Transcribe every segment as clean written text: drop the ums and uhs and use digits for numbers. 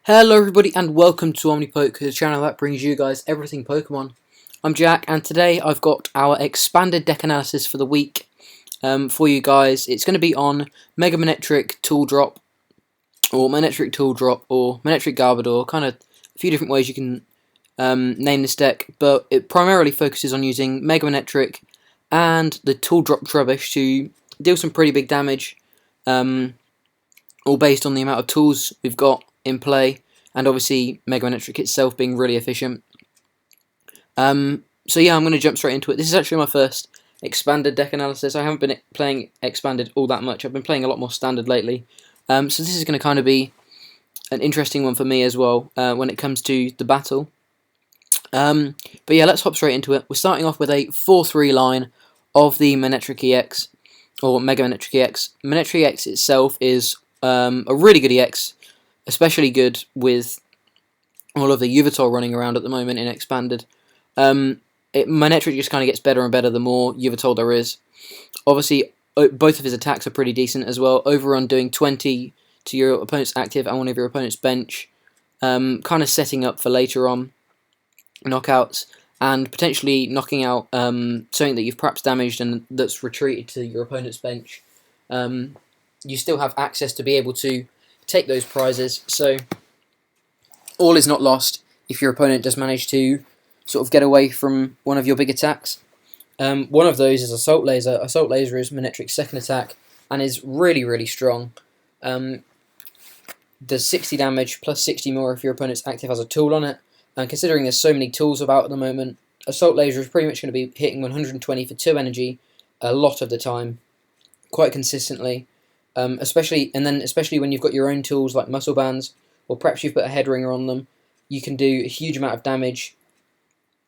Hello everybody and welcome to Omnipoke, the channel that brings you guys everything Pokemon. I'm Jack and today I've got our expanded deck analysis for the week for you guys. It's going to be on Mega Manectric Tool Drop, or Manectric Tool Drop, or Manectric Garbodor, kind of a few different ways you can name this deck, but it primarily focuses on using Mega Manectric and the Tool Drop Trubbish to deal some pretty big damage, all based on the amount of tools we've got in play, and obviously Mega Manectric itself being really efficient. So yeah, I'm going to jump straight into it. This is actually my first expanded deck analysis. I haven't been playing expanded all that much. I've been playing a lot more standard lately. So this is going to kind of be an interesting one for me as well when it comes to the battle. But yeah, let's hop straight into it. We're starting off with a 4-3 line of the Manectric EX, or Mega Manectric EX. Manectric EX itself is a really good EX, especially good with all of the Yveltal running around at the moment in Expanded. Manectric just kind of gets better and better the more Yveltal there is. Obviously, both of his attacks are pretty decent as well. Overrun doing 20 to your opponent's active and one of your opponent's bench. Kind of setting up for later on knockouts, and potentially knocking out something that you've perhaps damaged and that's retreated to your opponent's bench. You still have access to be able to take those prizes, so all is not lost if your opponent does manage to sort of get away from one of your big attacks. One of those is Assault Laser. Assault Laser is Manectric's second attack and is really strong. Does 60 damage plus 60 more if your opponent's active has a tool on it, and considering there's so many tools about at the moment, Assault Laser is pretty much going to be hitting 120 for 2 energy a lot of the time, quite consistently. Especially when you've got your own tools like Muscle Bands, or perhaps you've put a Head Ringer on them, you can do a huge amount of damage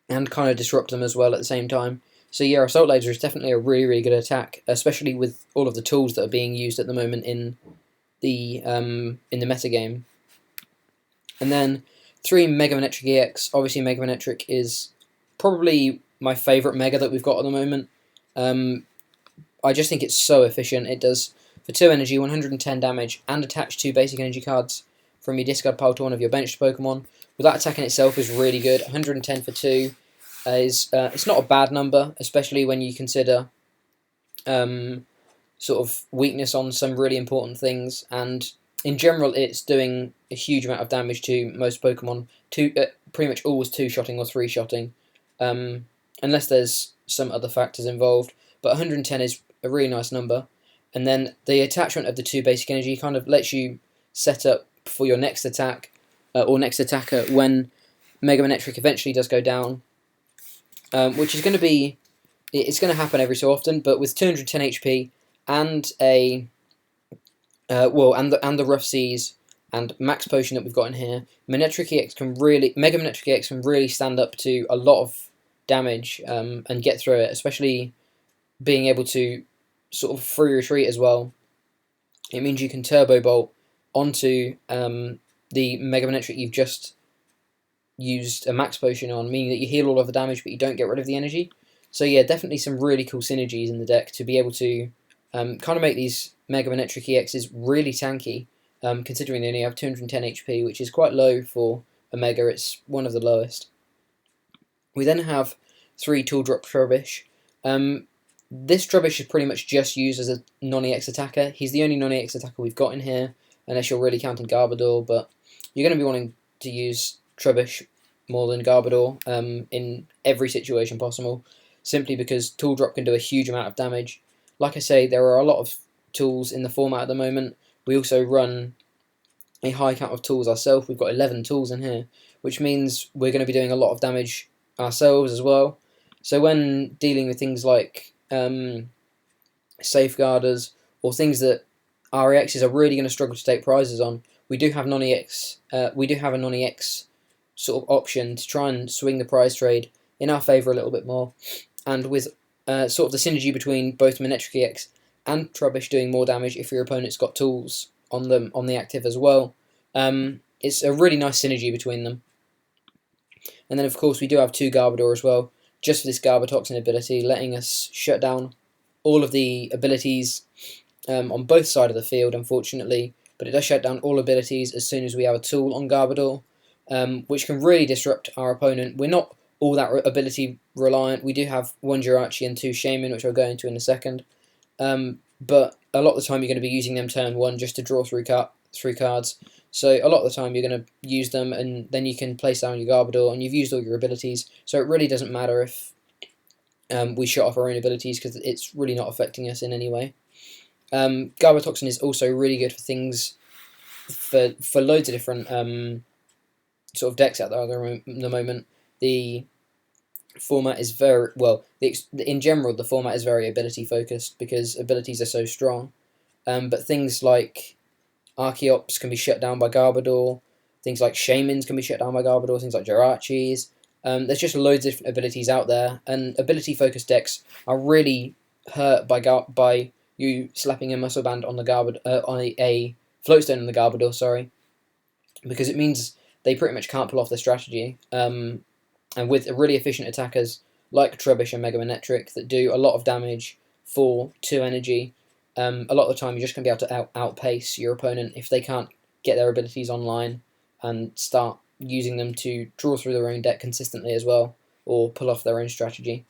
and kind of disrupt them as well at the same time. So yeah, Assault Laser is definitely a really good attack, especially with all of the tools that are being used at the moment in the metagame. And then 3 Mega Manectric EX. Obviously Mega Manectric is probably my favourite Mega that we've got at the moment. I just think it's so efficient. It does, for 2 energy, 110 damage, and attach 2 basic energy cards from your discard pile to one of your benched Pokemon. But that attack in itself is really good. 110 for 2 is it's not a bad number, especially when you consider sort of weakness on some really important things. And in general, it's doing a huge amount of damage to most Pokemon. Pretty much always 2-shotting or 3-shotting, unless there's some other factors involved. But 110 is a really nice number. And then the attachment of the 2 basic energy kind of lets you set up for your next attack, or next attacker, when Mega Manectric eventually does go down, which is going to be, it's going to happen every so often, but with 210 HP and a and the Rough Seas and Max Potion that we've got in here, Mega Manectric EX can really stand up to a lot of damage and get through it, especially being able to sort of free retreat as well. It means you can Turbo Bolt onto the Mega Manectric you've just used a Max Potion on, meaning that you heal all of the damage but you don't get rid of the energy. So yeah, definitely some really cool synergies in the deck to be able to kind of make these Mega Manectric EXs really tanky, considering they only have 210 HP, which is quite low for a Mega. It's one of the lowest. We then have 3 Tool Drop Trubbish. This Trubbish is pretty much just used as a non-EX attacker. He's the only non-EX attacker we've got in here, unless you're really counting Garbodor, but you're going to be wanting to use Trubbish more than Garbodor in every situation possible, simply because Tool Drop can do a huge amount of damage. Like I say, there are a lot of tools in the format at the moment. We also run a high count of tools ourselves. We've got 11 tools in here, which means we're going to be doing a lot of damage ourselves as well. So when dealing with things like Safeguarders, or things that our EXs are really going to struggle to take prizes on, we do have a non-EX sort of option to try and swing the prize trade in our favour a little bit more. And with sort of the synergy between both Manectric EX and Trubbish doing more damage if your opponent's got tools on them on the active as well, it's a really nice synergy between them. And then of course we do have 2 Garbodor as well, just for this Garbotoxin ability, letting us shut down all of the abilities on both sides of the field, unfortunately, but it does shut down all abilities as soon as we have a tool on Garbodor, which can really disrupt our opponent. We're not all that ability reliant. We do have 1 Jirachi and 2 Shaman, which I'll go into in a second, but a lot of the time you're going to be using them turn 1 just to draw through cards. So a lot of the time you're going to use them, and then you can place down your Garbodor, and you've used all your abilities. So it really doesn't matter if we shut off our own abilities, because it's really not affecting us in any way. Garbotoxin is also really good for things, for loads of different sort of decks out there at the moment. The format is very well. In general, the format is very ability focused because abilities are so strong. But things like Archeops can be shut down by Garbodor. Things like Shamans can be shut down by Garbodor. Things like Jirachis. There's just loads of different abilities out there, and ability focused decks are really hurt by you slapping a muscle band on the on a floatstone on the Garbodor, sorry, because it means they pretty much can't pull off the strategy. And with really efficient attackers like Trubbish and Mega Manectric that do a lot of damage for 2 energy, a lot of the time you're just going to be able to outpace your opponent if they can't get their abilities online and start using them to draw through their own deck consistently as well, or pull off their own strategy.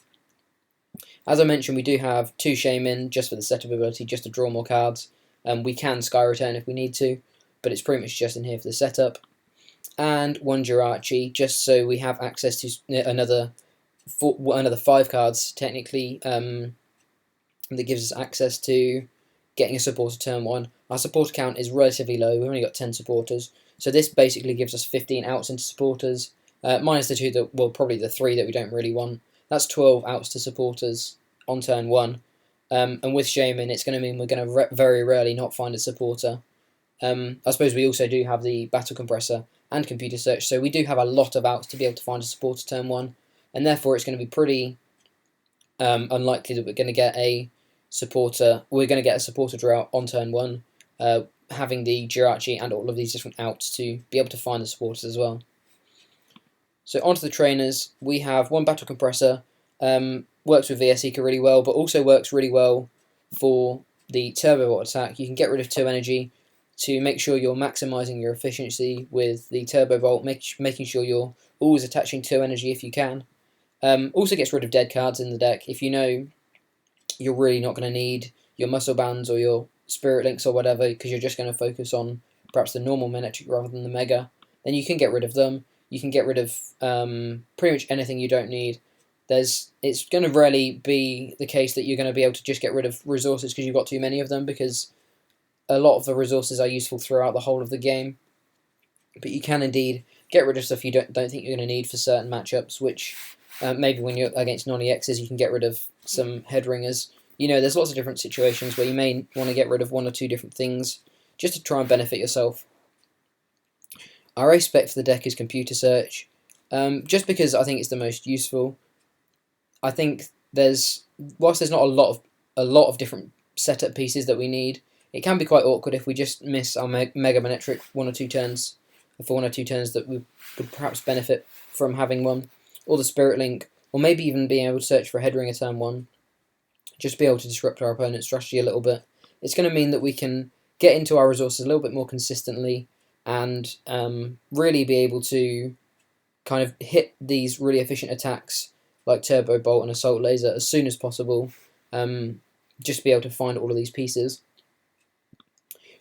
As I mentioned, we do have 2 Shaman just for the setup ability, just to draw more cards. We can Sky Return if we need to, but it's pretty much just in here for the setup. And 1 Jirachi, just so we have access to another 5 cards, technically, that gives us access to getting a supporter turn 1. Our supporter count is relatively low, we've only got 10 supporters, so this basically gives us 15 outs into supporters, minus the 2 that, well, probably the 3 that we don't really want. That's 12 outs to supporters on turn 1, and with Shaman it's going to mean we're going to very rarely not find a supporter. I suppose we also do have the Battle Compressor and Computer Search, so we do have a lot of outs to be able to find a supporter turn 1, and therefore it's going to be pretty unlikely that we're going to get a supporter. We're going to get a supporter draw on turn 1, having the Jirachi and all of these different outs to be able to find the supporters as well. So onto the trainers, we have 1 Battle Compressor, works with VS Seeker really well, but also works really well for the Turbo Volt attack. You can get rid of 2 energy to make sure you're maximising your efficiency with the Turbo Volt, making sure you're always attaching 2 energy if you can. Also gets rid of dead cards in the deck. If you know you're really not going to need your Muscle Bands or your Spirit Links or whatever, because you're just going to focus on perhaps the normal Manectric rather than the Mega, then you can get rid of them. You can get rid of pretty much anything you don't need. It's going to rarely be the case that you're going to be able to just get rid of resources because you've got too many of them, because a lot of the resources are useful throughout the whole of the game. But you can indeed get rid of stuff you don't think you're going to need for certain matchups, which maybe when you're against non-EXs you can get rid of some head ringers. You know, there's lots of different situations where you may want to get rid of 1 or 2 different things just to try and benefit yourself. Our ace spec for the deck is Computer Search, just because I think it's the most useful. I think whilst there's not a lot of different setup pieces that we need, it can be quite awkward if we just miss our Mega Manectric 1 or 2 turns, for 1 or 2 turns that we would perhaps benefit from having one, or the Spirit Link, or maybe even being able to search for a Headringer turn 1, just to be able to disrupt our opponent's strategy a little bit. It's going to mean that we can get into our resources a little bit more consistently, and really be able to kind of hit these really efficient attacks like Turbo Bolt and Assault Laser as soon as possible, just to be able to find all of these pieces.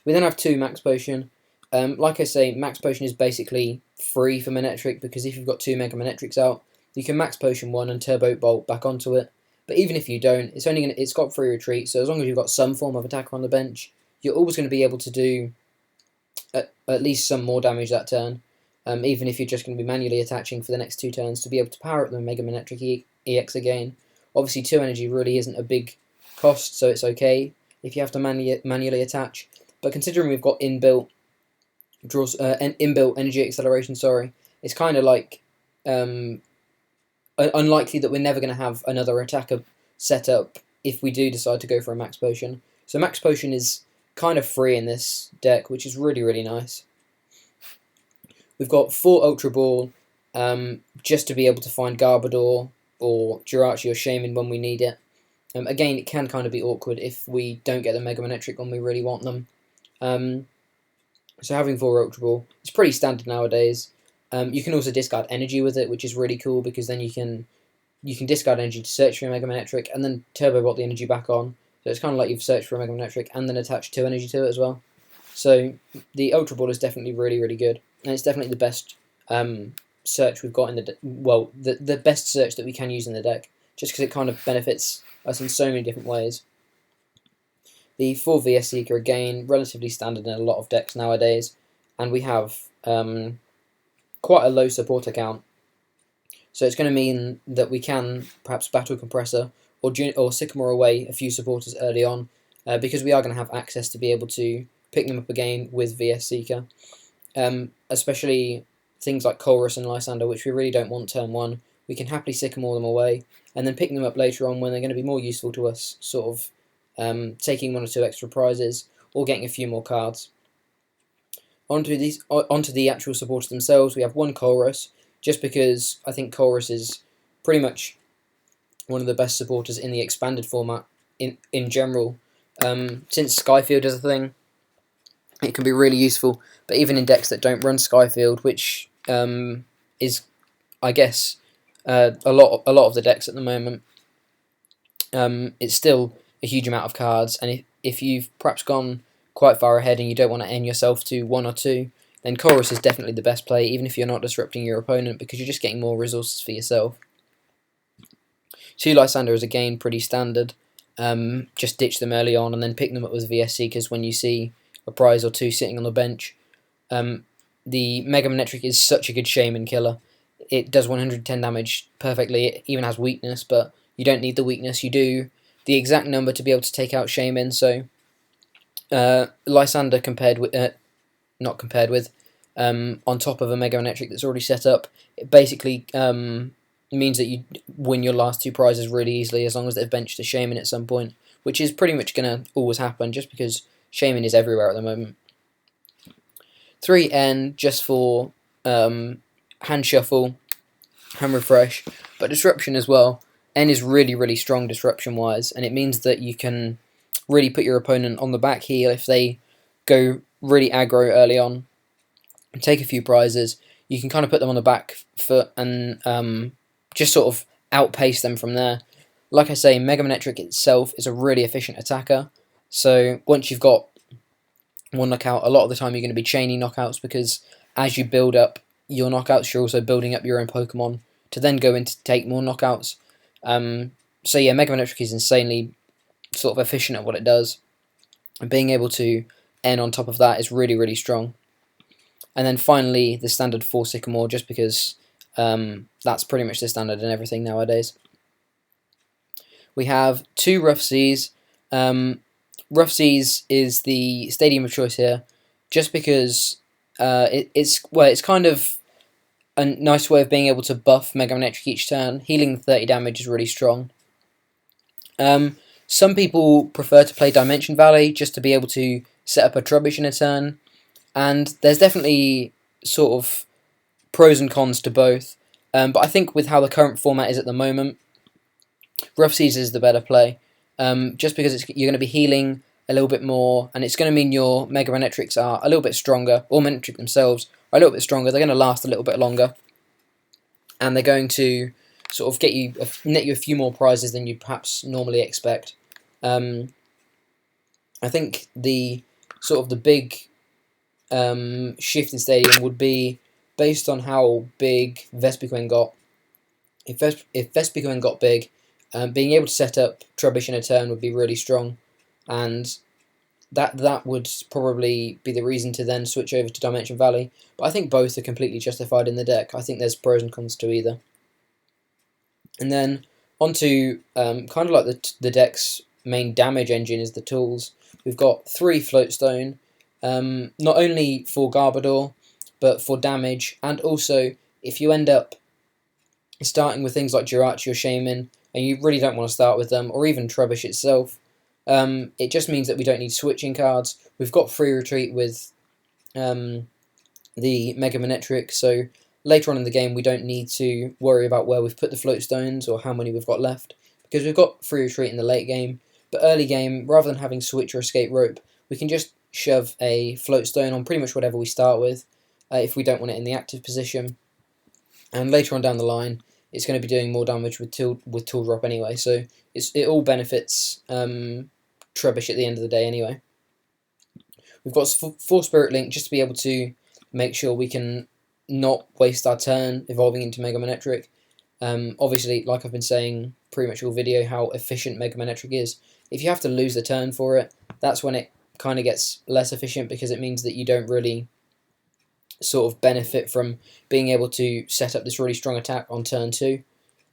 We then have 2 Max Potion. Like I say, Max Potion is basically free for Manectric, because if you've got 2 Mega Manectrics out, you can Max Potion 1 and Turbo Bolt back onto it. But even if you don't, it's got free retreat, so as long as you've got some form of attacker on the bench, you're always going to be able to do at least some more damage that turn, even if you're just going to be manually attaching for the next 2 turns to be able to power up the Mega Manectric EX again. Obviously 2 energy really isn't a big cost, so it's okay if you have to manually attach, but considering we've got inbuilt energy acceleration, it's kind of like unlikely that we're never going to have another attacker set up if we do decide to go for a Max Potion. So Max Potion is kind of free in this deck, which is really, really nice. We've got 4 Ultra Ball, just to be able to find Garbodor or Jirachi or Shaman when we need it. Again, it can kind of be awkward if we don't get the Mega Manectric when we really want them. So having 4 Ultra Ball is pretty standard nowadays. You can also discard energy with it, which is really cool because then you can discard energy to search for a Mega Manectric and then turbo bot the energy back on. So it's kind of like you've searched for a Mega Manectric and then attached 2 energy to it as well. So the Ultra Ball is definitely really, really good, and it's definitely the best search we've got in the best search that we can use in the deck, just because it kind of benefits us in so many different ways. The 4 VS Seeker, again, relatively standard in a lot of decks nowadays, and we have quite a low supporter count. So it's going to mean that we can perhaps Battle Compressor or Sycamore away a few supporters early on, because we are going to have access to be able to pick them up again with VS Seeker. Especially things like Colress and Lysander, which we really don't want turn 1. We can happily Sycamore them away, and then pick them up later on when they're going to be more useful to us, sort of taking 1 or 2 extra prizes, or getting a few more cards. Onto the actual supporters themselves, we have 1 Colress, just because I think Colress is pretty much one of the best supporters in the expanded format in general. Since Skyfield is a thing, it can be really useful, but even in decks that don't run Skyfield, which is, I guess, a lot of the decks at the moment, it's still a huge amount of cards, and if you've perhaps gone quite far ahead and you don't want to end yourself to 1 or 2, then Chorus is definitely the best play, even if you're not disrupting your opponent, because you're just getting more resources for yourself. 2 Lysander is again pretty standard. Just ditch them early on and then pick them up with VS Seekers when you see a prize or 2 sitting on the bench. The Mega Manectric is such a good Shaman killer. It does 110 damage perfectly. It even has weakness, but you don't need the weakness. You do the exact number to be able to take out Shaman. So Lysander on top of a Mega Manectric that's already set up, it basically means that you win your last 2 prizes really easily as long as they've benched a Shaman at some point, which is pretty much going to always happen just because Shaman is everywhere at the moment. 3N just for hand shuffle, hand refresh, but disruption as well. N is really, really strong disruption wise, and it means that you can really put your opponent on the back heel if they go really aggro early on and take a few prizes. You can kind of put them on the back foot and just sort of outpace them from there. Like I say, Mega Manectric itself is a really efficient attacker, so once you've got 1 knockout, a lot of the time you're going to be chaining knockouts, because as you build up your knockouts, you're also building up your own Pokemon to then go in to take more knockouts. So yeah, Mega Manectric is insanely sort of efficient at what it does, and being able to N on top of that is really, really strong. And then finally, the standard 4 Sycamore, just because that's pretty much the standard in everything nowadays. We have 2 Rough Seas. Rough Seas is the stadium of choice here, just because it's kind of a nice way of being able to buff Mega Manectric each turn. Healing 30 damage is really strong. Some people prefer to play Dimension Valley just to be able to set up a Trubbish in a turn, and there's definitely sort of pros and cons to both. But I think with how the current format is at the moment, Rough Seas is the better play, just because you're going to be healing a little bit more, and it's going to mean your Mega Manectrics are a little bit stronger, or Manectric themselves are a little bit stronger. They're going to last a little bit longer, and they're going to sort of net you a few more prizes than you'd perhaps normally expect. I think the big shift in Stadium would be based on how big Vespiquen got. If Vespiquen got big, being able to set up Trubbish in a turn would be really strong, and that would probably be the reason to then switch over to Dimension Valley. But I think both are completely justified in the deck. I think there's pros and cons to either. And then onto kind of like the deck's main damage engine is the tools. We've got 3 Floatstone, not only for Garbodor, but for damage, and also if you end up starting with things like Jirachi or Shaman, and you really don't want to start with them, or even Trubbish itself, it just means that we don't need switching cards. We've got free retreat with the Mega Manectric, so later on in the game we don't need to worry about where we've put the Floatstones or how many we've got left, because we've got free retreat in the late game. But early game, rather than having switch or escape rope, we can just shove a float stone on pretty much whatever we start with, if we don't want it in the active position. And later on down the line, it's going to be doing more damage with tool drop anyway. So it all benefits Trubbish at the end of the day anyway. We've got 4 Spirit Link just to be able to make sure we can not waste our turn evolving into Mega Manectric. Obviously, like I've been saying pretty much all video, how efficient Mega Manectric is. If you have to lose the turn for it, that's when it kind of gets less efficient, because it means that you don't really sort of benefit from being able to set up this really strong attack on turn 2.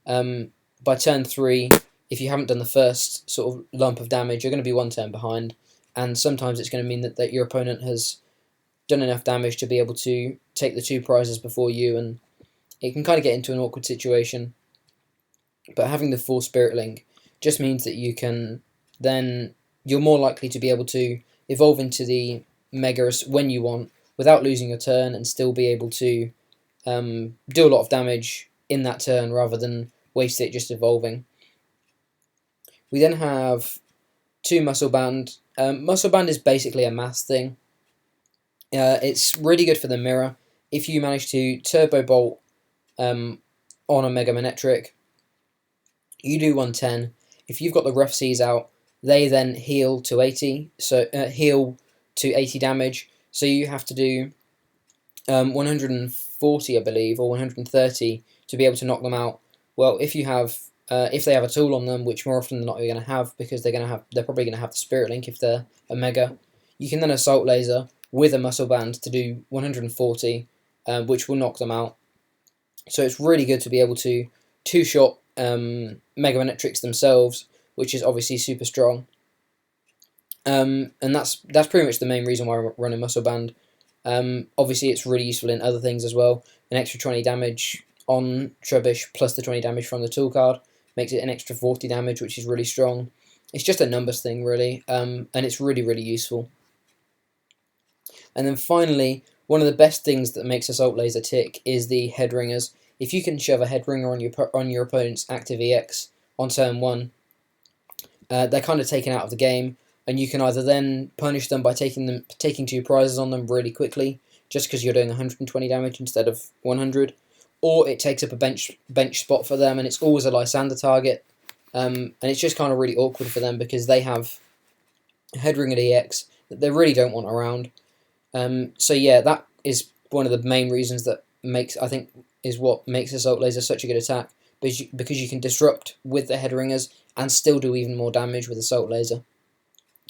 By turn 3, if you haven't done the first sort of lump of damage, you're going to be 1 turn behind, and sometimes it's going to mean that your opponent has done enough damage to be able to take the 2 prizes before you, and it can kind of get into an awkward situation. But having the 4 Spirit Link just means that you're more likely to be able to evolve into the Megas when you want, without losing your turn, and still be able to do a lot of damage in that turn rather than waste it just evolving. We then have 2 Muscle Band. Muscle Band is basically a mass thing. It's really good for the mirror. If you manage to Turbo Bolt on a Mega Manectric, you do 110. If you've got the Rough Seas out, they then heal to 80, so heal to 80 damage. So you have to do 140, I believe, or 130 to be able to knock them out. Well, if you have, if they have a tool on them, which more often than not you're going to have, because they're probably going to have the Spirit Link if they're a Mega, you can then Assault Laser with a Muscle Band to do 140, which will knock them out. So it's really good to be able to 2-shot Mega Manectrics themselves, which is obviously super strong. And that's pretty much the main reason why I'm running Muscle Band. Obviously it's really useful in other things as well. An extra 20 damage on Trubbish plus the 20 damage from the tool card makes it an extra 40 damage, which is really strong. It's just a numbers thing, really, and it's really, really useful. And then finally, one of the best things that makes Assault Laser tick is the Head Ringers. If you can shove a Head Ringer on your opponent's active EX on turn 1, they're kind of taken out of the game, and you can either then punish them by taking 2 prizes on them really quickly, just because you're doing 120 damage instead of 100, or it takes up a bench spot for them, and it's always a Lysander target, and it's just kind of really awkward for them because they have Head Ringer EX that they really don't want around. So yeah, that is one of the main reasons that is what makes Assault Laser such a good attack, because you can disrupt with the Head Ringers and still do even more damage with Assault Laser.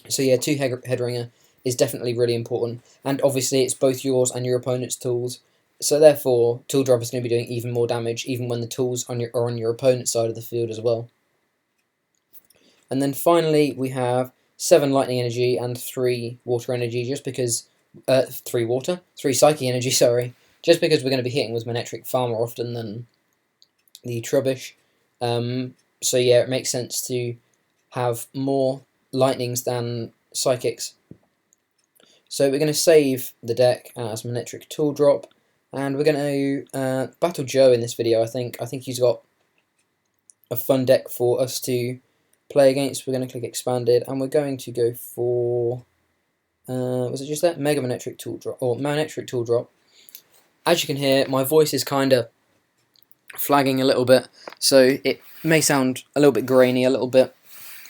So yeah, 2 Head Ringer is definitely really important, and obviously it's both yours and your opponent's tools, so therefore Tool Drop is going to be doing even more damage even when the tools are on your opponent's side of the field as well. And then finally we have 7 Lightning Energy and 3 Water Energy, just because 3 Psychic Energy, sorry, just because we're going to be hitting with Manectric far more often than the Trubbish. So yeah, it makes sense to have more Lightnings than Psychics. So we're going to save the deck as Manectric Tool Drop, and we're going to battle Joe in this video. I think he's got a fun deck for us to play against. We're going to click Expanded, and we're going to go for was it just that? Mega Manectric Tool Drop, or Manectric Tool Drop. As you can hear, my voice is kind of flagging a little bit, so it may sound a little bit grainy, a little bit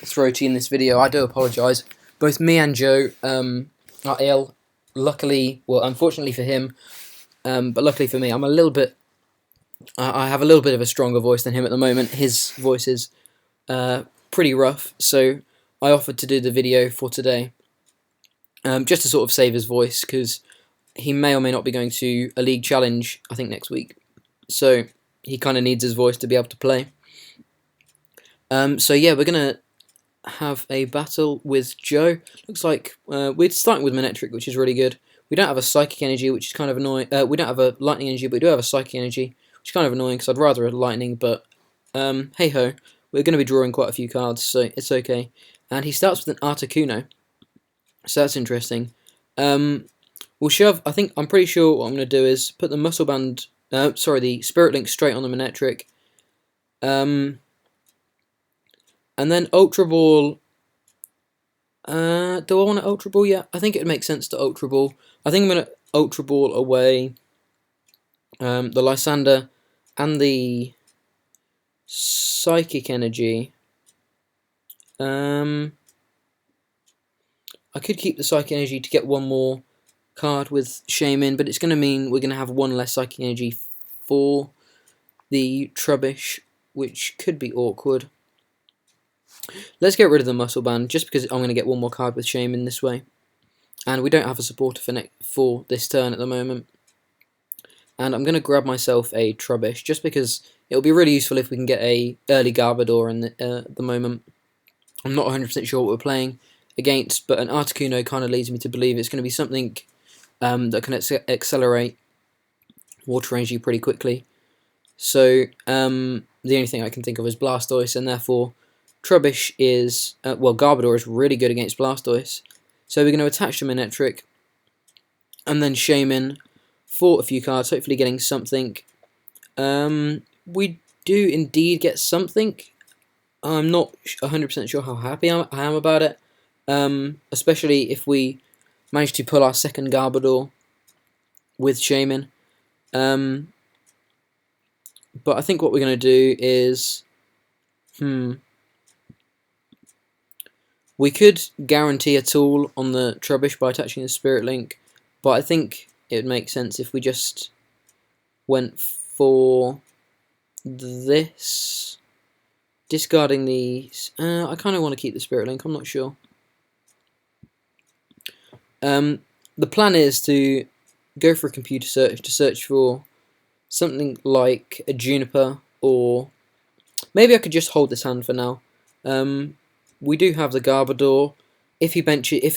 throaty in this video. I do apologise. Both me and Joe are ill. Luckily, well, unfortunately for him, but luckily for me, I have a little bit of a stronger voice than him at the moment. His voice is pretty rough, so I offered to do the video for today, just to sort of save his voice, because he may or may not be going to a league challenge, I think, next week. So he kind of needs his voice to be able to play. So yeah, we're going to have a battle with Joe. Looks like we're starting with Manectric, which is really good. We don't have a Psychic Energy, which is kind of annoying. We don't have a Lightning Energy, but we do have a Psychic Energy, which is kind of annoying because I'd rather a Lightning, but hey-ho. We're going to be drawing quite a few cards, so it's okay. And he starts with an Articuno, so that's interesting. We'll shove, I'm pretty sure what I'm going to do is put the Muscle Band, the Spirit Link straight on the Manectric. And then Ultra Ball Do I want to Ultra Ball? Yeah, I think it would make sense to Ultra Ball. I think I'm going to Ultra Ball away the Lysander and the Psychic Energy. I could keep the Psychic Energy to get one more card with Shaman, but it's going to mean we're going to have one less Psychic Energy for the Trubbish, which could be awkward. Let's get rid of the Muscle Band, just because I'm going to get one more card with Shaman this way. And we don't have a supporter for this turn at the moment. And I'm going to grab myself a Trubbish, just because it'll be really useful if we can get a early Garbodor in the moment. I'm not 100% sure what we're playing against, but an Articuno kind of leads me to believe it's going to be something that can accelerate Water Energy pretty quickly. So the only thing I can think of is Blastoise, and therefore Trubbish is, well, Garbodor is really good against Blastoise. So we're going to attach to Manectric, and then Shaman for a few cards, hopefully getting something. We do indeed get something. I'm not 100% sure how happy I am about it, especially if we manage to pull our second Garbodor with Shaman. But I think what we're going to do is, we could guarantee a tool on the Trubbish by attaching a Spirit Link, but I think it would make sense if we just went for this, discarding these. I kind of want to keep the Spirit Link, I'm not sure. The plan is to go for a computer search to search for something like a Juniper, or maybe I could just hold this hand for now. We do have the Garbodor. If he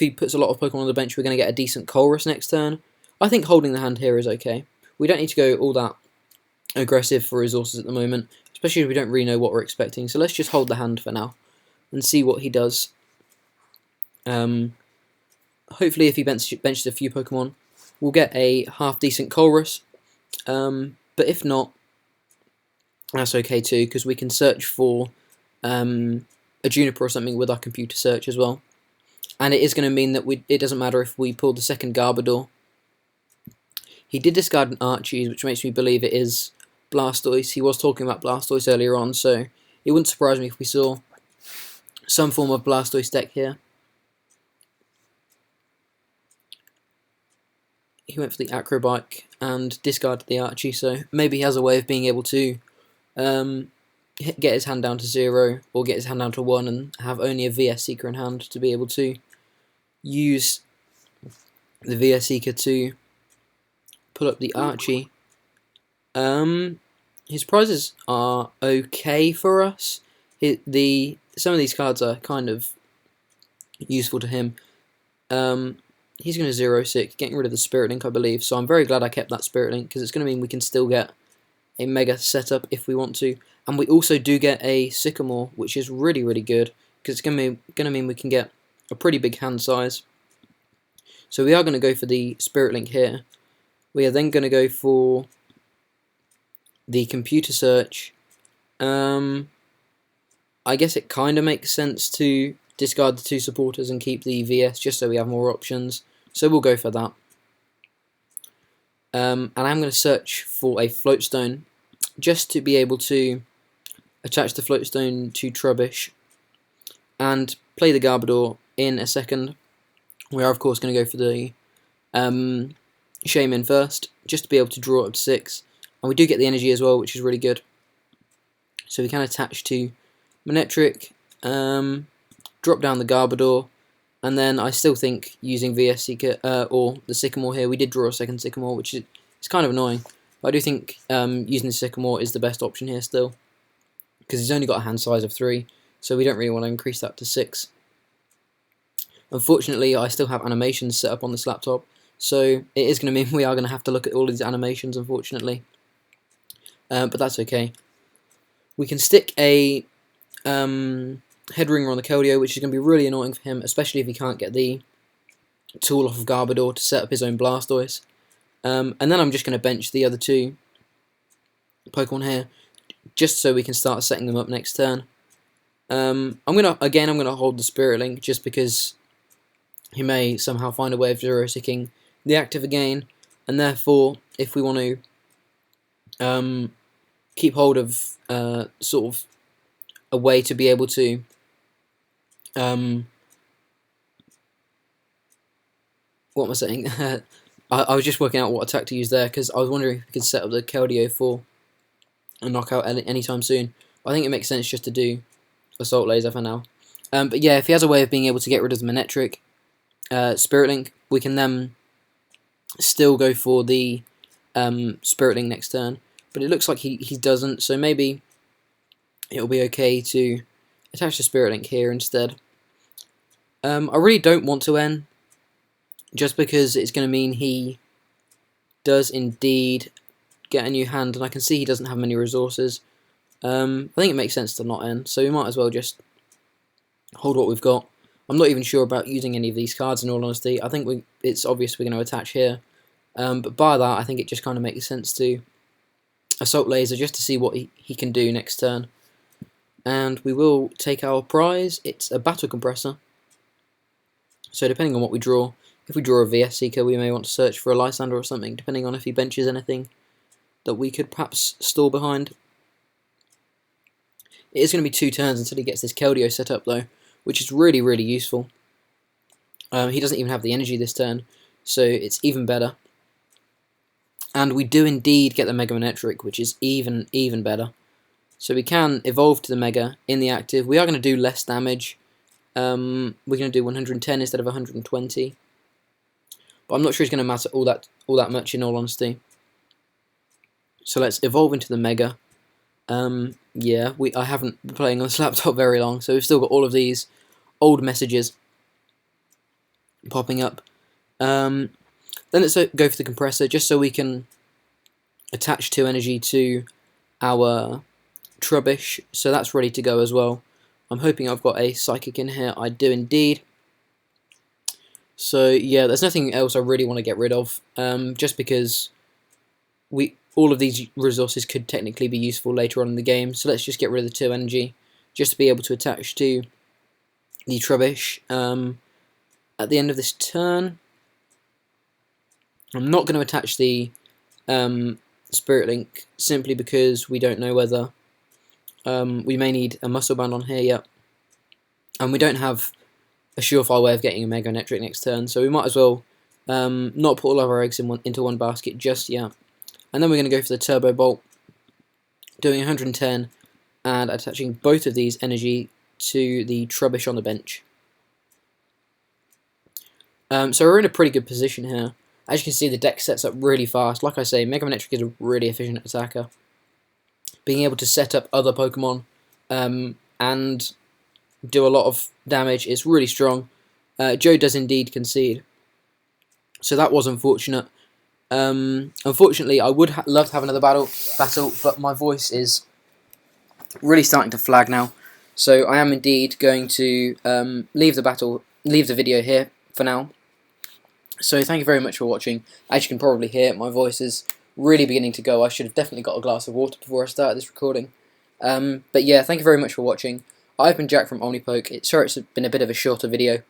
puts a lot of Pokemon on the bench, we're going to get a decent Colress next turn. I think holding the hand here is okay. We don't need to go all that aggressive for resources at the moment, especially if we don't really know what we're expecting. So let's just hold the hand for now and see what he does. Hopefully if he benches a few Pokemon, we'll get a half-decent Colress. But if not, that's okay too, because we can search for a Juniper or something with our computer search as well. And it is going to mean that it doesn't matter if we pull the second Garbodor. He did discard an Archie, which makes me believe it is Blastoise. He was talking about Blastoise earlier on, so it wouldn't surprise me if we saw some form of Blastoise deck here. He went for the Acrobike and discarded the Archie, so maybe he has a way of being able to get his hand down to 0, or get his hand down to 1 and have only a VS Seeker in hand to be able to use the VS Seeker to pull up the Archie. His prizes are okay for us. Some of these cards are kind of useful to him. He's going to 0-6, getting rid of the Spirit Link, I believe. So I'm very glad I kept that Spirit Link, because it's going to mean we can still get a Mega setup if we want to. And we also do get a Sycamore, which is really, really good, because it's going to mean we can get a pretty big hand size. So we are going to go for the Spirit Link here. We are then going to go for the computer search. I guess it kind of makes sense to discard the 2 supporters and keep the VS just so we have more options. So we'll go for that. And I'm going to search for a Floatstone just to be able to attach the Floatstone to Trubbish and play the Garbodor in a second. We are of course going to go for the Shaman first, just to be able to draw up to 6. And we do get the energy as well, which is really good. So we can attach to Manectric, drop down the Garbodor, and then I still think using VS Seeker, or the Sycamore here, we did draw a second Sycamore, which is kind of annoying. But I do think using the Sycamore is the best option here still, because he's only got a hand size of 3, so we don't really want to increase that to 6. Unfortunately, I still have animations set up on this laptop, so it is going to mean we are going to have to look at all these animations, unfortunately. But that's okay. We can stick a head ringer on the Keldeo, which is going to be really annoying for him, especially if he can't get the tool off of Garbodor to set up his own Blastoise. And then I'm just going to bench the other 2 Pokemon here, just so we can start setting them up next turn. I'm gonna hold the Spirit Link just because he may somehow find a way of zero-ticking the active again, and therefore, if we want to keep hold of sort of a way to be able to what am I saying? I was just working out what attack to use there, because I was wondering if we could set up the Keldeo for a knockout anytime soon. I think it makes sense just to do Assault Laser for now. But yeah, if he has a way of being able to get rid of the Manectric Spirit Link, we can then still go for the Spirit Link next turn. But it looks like he doesn't, so maybe it'll be okay to attach the Spirit Link here instead. I really don't want to end, just because it's going to mean he does indeed get a new hand, and I can see he doesn't have many resources. I think it makes sense to not end, so we might as well just hold what we've got. I'm not even sure about using any of these cards, in all honesty. I think it's obvious we're going to attach here, but by that I think it just kind of makes sense to Assault Laser just to see what he can do next turn. And we will take our prize. It's a Battle Compressor, so depending on what we draw, if we draw a VS Seeker, we may want to search for a Lysander or something, depending on if he benches anything that we could perhaps stall behind. It is going to be 2 turns until he gets this Keldeo set up though, which is really, really useful. He doesn't even have the energy this turn, so it's even better. And we do indeed get the Mega Manectric, which is even better. So we can evolve to the Mega in the active. We are going to do less damage. We're going to do 110 instead of 120. But I'm not sure it's going to matter all that much, in all honesty. So let's evolve into the Mega. Yeah, I haven't been playing on this laptop very long, so we've still got all of these old messages popping up. Then let's go for the compressor, just so we can attach 2 energy to our Trubbish, so that's ready to go as well. I'm hoping I've got a Psychic in here. I do indeed. So yeah, there's nothing else I really want to get rid of, just because all of these resources could technically be useful later on in the game, so let's just get rid of the 2 energy, just to be able to attach to the Trubbish at the end of this turn. I'm not going to attach the Spirit Link, simply because we don't know whether we may need a Muscle Band on here yet, and we don't have a surefire way of getting a Mega Manectric next turn, so we might as well not put all of our eggs into one basket just yet. And then we're going to go for the Turbo Bolt, doing 110 and attaching both of these energy to the Trubbish on the bench. So we're in a pretty good position here. As you can see, the deck sets up really fast. Like I say, Mega Manectric is a really efficient attacker. Being able to set up other Pokemon and do a lot of damage is really strong. Joe does indeed concede, so that was unfortunate. Unfortunately, I would love to have another battle, but my voice is really starting to flag now. So I am indeed going to leave the video here for now. So thank you very much for watching. As you can probably hear, my voice is really beginning to go. I should have definitely got a glass of water before I started this recording. But yeah, thank you very much for watching. I've been Jack from Omnipoke. Sorry it's been a bit of a shorter video,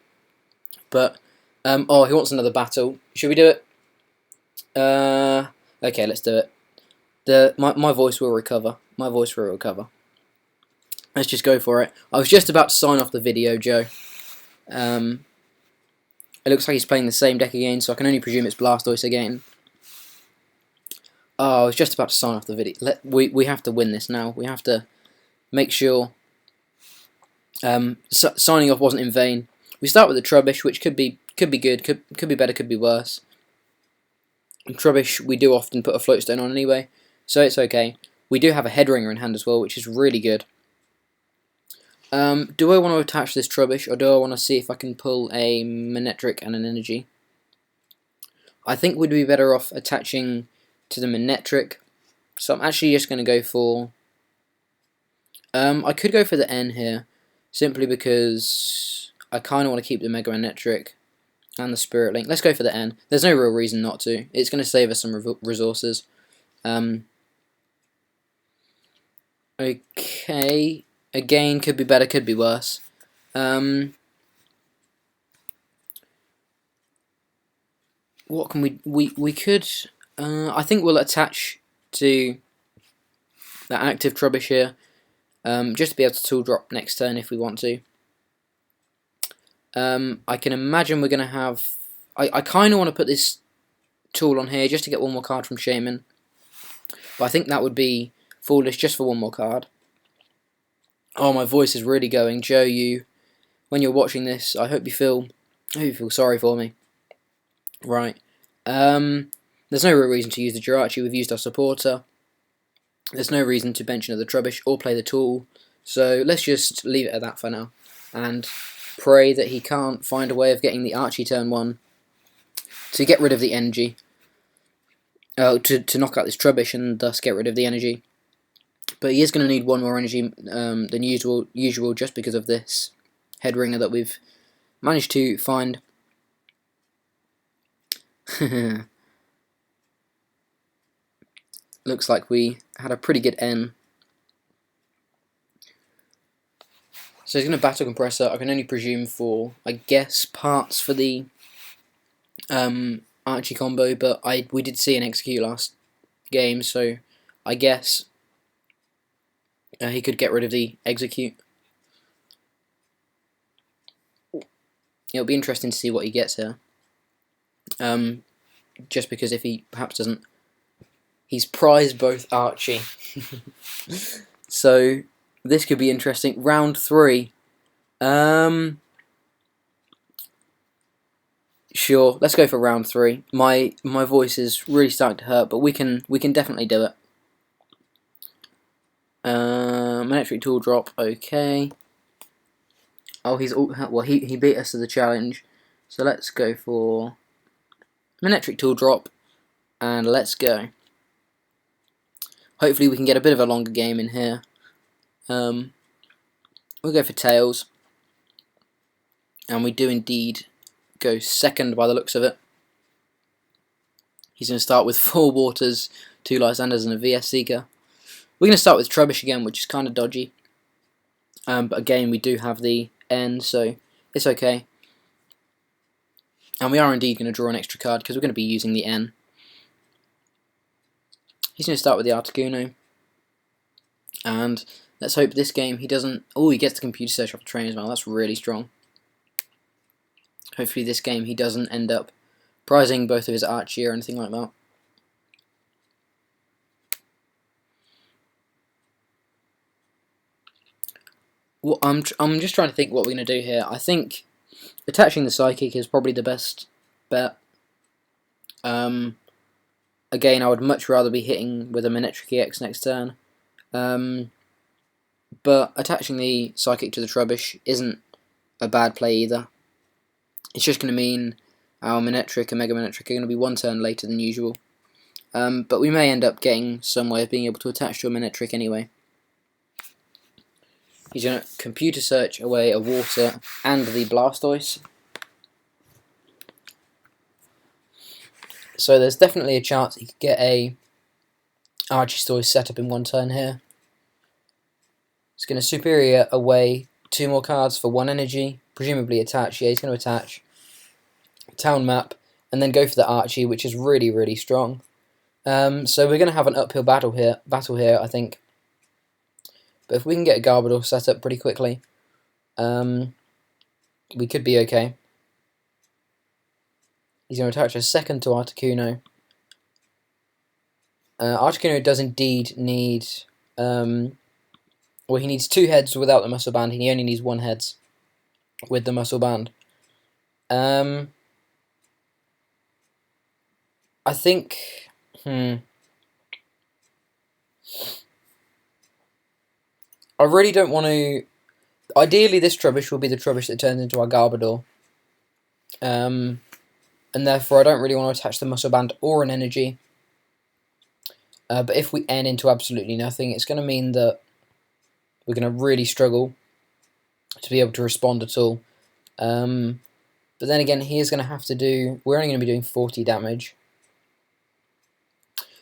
but oh, he wants another battle. Should we do it? Okay, let's do it. My voice will recover. My voice will recover. Let's just go for it. I was just about to sign off the video, Joe. It looks like he's playing the same deck again, so I can only presume it's Blastoise again. Oh, I was just about to sign off the video. We have to win this now. We have to make sure signing off wasn't in vain. We start with the Trubbish, which could be good, could be better, could be worse. Trubbish, we do often put a Floatstone on anyway, so it's okay. We do have a Headringer in hand as well, which is really good. Do I want to attach this Trubbish, or do I want to see if I can pull a Manectric and an Energy? I think we'd be better off attaching to the Manectric, so I'm actually just going to go for... I could go for the N here, simply because I kind of want to keep the Mega Manectric and the Spirit Link. Let's go for the N. There's no real reason not to. It's going to save us some resources. Okay. Again, could be better, could be worse. what can we could I think we'll attach to that active Trubbish here, just to be able to tool drop next turn if we want to. I can imagine we're going to have... I kind of want to put this tool on here just to get one more card from Shaman, but I think that would be foolish just for one more card. Oh, my voice is really going. Joe, when you're watching this, I hope you feel sorry for me. Right. There's no real reason to use the Jirachi. We've used our supporter. There's no reason to bench another Trubbish or play the tool. So let's just leave it at that for now, and pray that he can't find a way of getting the Archie turn 1 to get rid of the energy. To knock out this Trubbish and thus get rid of the energy. But he is going to need one more energy than usual just because of this head ringer that we've managed to find. Looks like we had a pretty good N. So he's going to Battle Compressor. I can only presume for, I guess, parts for the Archie combo, but we did see an execute last game, so I guess he could get rid of the execute. It'll be interesting to see what he gets here. Just because if he perhaps doesn't... He's prized both Archie. So this could be interesting. Round 3. Sure, let's go for round 3. My voice is really starting to hurt, but we can definitely do it. Manectric tool drop, okay. Oh, he beat us to the challenge, so let's go for Manectric tool drop, and let's go. Hopefully we can get a bit of a longer game in here. We'll go for Tails, and we do indeed go second by the looks of it. He's going to start with 4 Waters, 2 Lysanders and a VS Seeker. We're going to start with Trubbish again, which is kind of dodgy. But again, we do have the N, so it's okay. And we are indeed going to draw an extra card because we're going to be using the N. He's going to start with the Articuno. And let's hope this game he doesn't... Oh, he gets the Computer Search off the train as well. That's really strong. Hopefully this game he doesn't end up prizing both of his Archie or anything like that. Well, I'm just trying to think what we're going to do here. I think attaching the Psychic is probably the best bet. Again, I would much rather be hitting with a Manectric EX next turn. But attaching the Psychic to the Trubbish isn't a bad play either. It's just going to mean our Manectric and Mega Manectric are going to be 1 turn later than usual. But we may end up getting some way of being able to attach to a Manectric anyway. He's going to Computer Search away a Water and the Blastoise. So there's definitely a chance he could get a ArchieStoise set up in 1 turn here. He's going to Superior away 2 more cards for 1 energy, presumably attach. Yeah, he's going to attach. Town Map, and then go for the Archie, which is really, really strong. So we're going to have an uphill battle here, I think. But if we can get a Garbodor set up pretty quickly, we could be okay. He's going to attach a second to Articuno. Articuno does indeed need... well, he needs 2 heads without the Muscle Band. He only needs 1 heads with the Muscle Band. I think... I really don't want to... Ideally, this Trubbish will be the Trubbish that turns into our Garbodor. And therefore, I don't really want to attach the Muscle Band or an Energy. But if we N into absolutely nothing, it's going to mean that we're going to really struggle to be able to respond at all. But then again, he is going to have to do... We're only going to be doing 40 damage.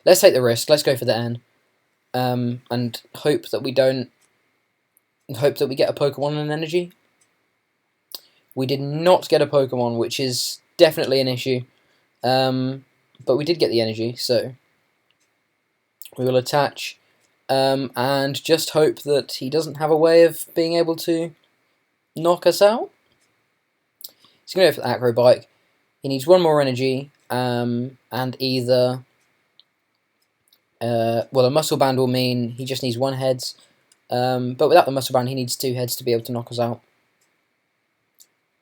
Let's take the risk. Let's go for the N. And hope that we don't... Hope that we get a Pokemon and an Energy. We did not get a Pokemon, which is definitely an issue. but we did get the energy, so we will attach and just hope that he doesn't have a way of being able to knock us out. He's going to go for the Acro Bike. He needs one more energy, and either... well, a Muscle Band will mean he just needs one heads, but without the Muscle Band he needs 2 heads to be able to knock us out.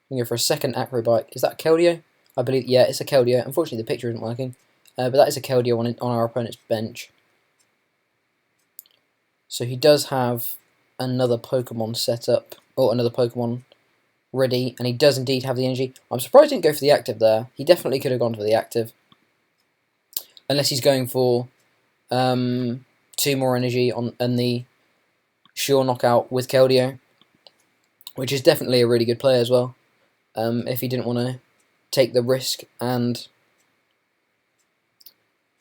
We go for a second Acro Bike. Is that a Keldeo? I believe, yeah, it's a Keldeo. Unfortunately the picture isn't working, but that is a Keldeo on our opponent's bench. So he does have another Pokemon set up, or another Pokemon ready, and he does indeed have the energy. I'm surprised he didn't go for the active there. He definitely could have gone for the active. Unless he's going for 2 more energy on the sure knockout with Keldeo, which is definitely a really good play as well, if he didn't want to take the risk and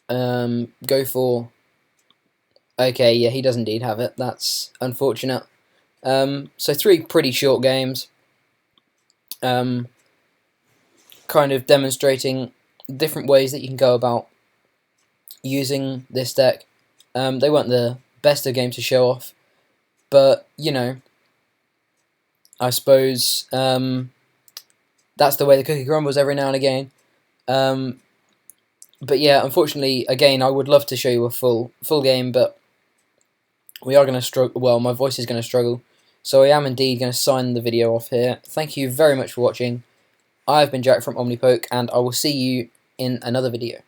go for... Okay, yeah, he does indeed have it. That's unfortunate. So 3 pretty short games, kind of demonstrating different ways that you can go about using this deck. They weren't the best of games to show off, but, you know, I suppose that's the way the cookie crumbles every now and again. But yeah, unfortunately, again, I would love to show you a full game, but we are going to struggle. Well, my voice is going to struggle, so I am indeed going to sign the video off here. Thank you very much for watching. I've been Jack from Omnipoke, and I will see you in another video.